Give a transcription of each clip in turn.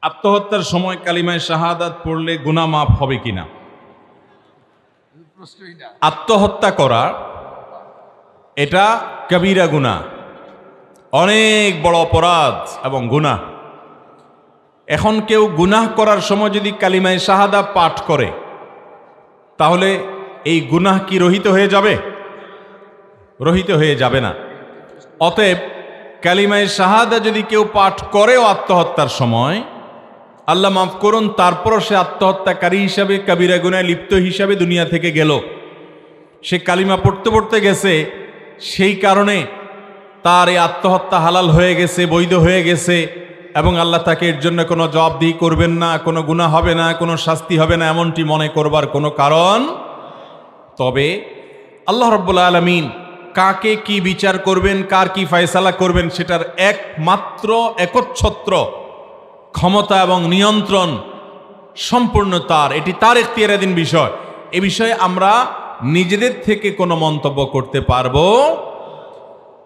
আত্মহত্যার সময় কালিমায়ে শাহাদাত পড়লে গুনাহ মাফ হবে কিনা? আত্মহত্যা করা এটা কবিরা গুনাহ, অনেক বড় অপরাধ এবং গুনাহ। এখন কেউ গুনাহ করার সময় যদি কালিমায়ে শাহাদাত পাঠ করে তাহলে এই গুনাহ কি রহিত হয়ে যাবে? রহিত হয়ে যাবে না। অতএব কালিমায়ে শাহাদাত যদি কেউ পাঠ করেও আত্মহত্যার সময়, আল্লাহ মাফ করুন, তারপরও সে আত্মহত্যাকারী হিসাবে কবিরা গুনাহে লিপ্ত হিসাবে দুনিয়া থেকে গেল, সে কালিমা পড়তে পড়তে গেছে, সেই কারণে তার এই আত্মহত্যা হালাল হয়ে গেছে, বৈধ হয়ে গেছে, এবং আল্লাহ তাকে এর জন্য কোনো জবাবদিহি করবেন না, কোনো গুনাহ হবে না, কোনো শাস্তি হবে না, এমনটি মনে করবার কোনো কারণ। তবে আল্লাহ রাব্বুল আলামিন কাকে কি বিচার করবেন, কার কি ফয়সালা করবেন, সেটার একমাত্র একচ্ছত্র ক্ষমতা এবং নিয়ন্ত্রণ সম্পূর্ণ তার। এটি তার এখতিয়ারাধীন বিষয়। এ বিষয়ে আমরা নিজেদের থেকে কোনো মন্তব্য করতে পারবো।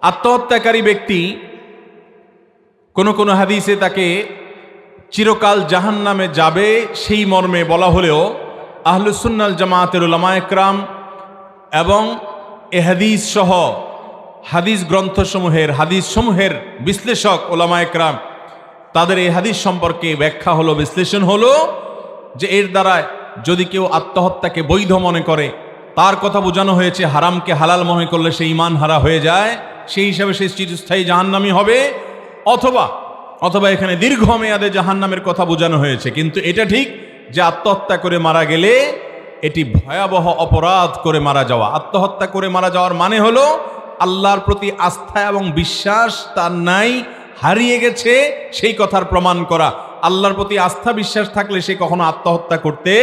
আত্মহত্যাকারী ব্যক্তি কোনো হাদিসে তাকে চিরকাল জাহান্নামে যাবে সেই মর্মে বলা হলেও আহলুস সুন্নাহ ওয়াল জামাতের উলামায়ে কেরাম এবং এ হাদিস সহ হাদিস হাদিসসমূহের বিশ্লেষক উলামায়ে কেরাম তাদের এই হাদিস সম্পর্কে ব্যাখ্যা হলো, বিশ্লেষণ হলো যে এর দ্বারা যদি কেউ আত্মহত্যাকে বৈধ মনে করে, তার কথা বোঝানো হয়েছে হারামকে হালাল মনে করলে সে ঈমান হারা হয়ে যায়, সেই হিসাবে সে চিরস্থায়ী জাহান্নামী হবে, অথবা এখানে দীর্ঘমেয়াদে জাহান্নামের কথা বোঝানো হয়েছে। কিন্তু এটা ঠিক যে আত্মহত্যা করে মারা গেলে এটি ভয়াবহ অপরাধ করে মারা যাওয়া। আত্মহত্যা করে মারা যাওয়ার মানে হলো আল্লাহর প্রতি আস্থা এবং বিশ্বাস তার নাই, হারিয়ে গেছে, সেই কথার প্রমাণ করা। আল্লাহর প্রতি আস্থা বিশ্বাস থাকলে সে কখনো আত্মহত্যা করতে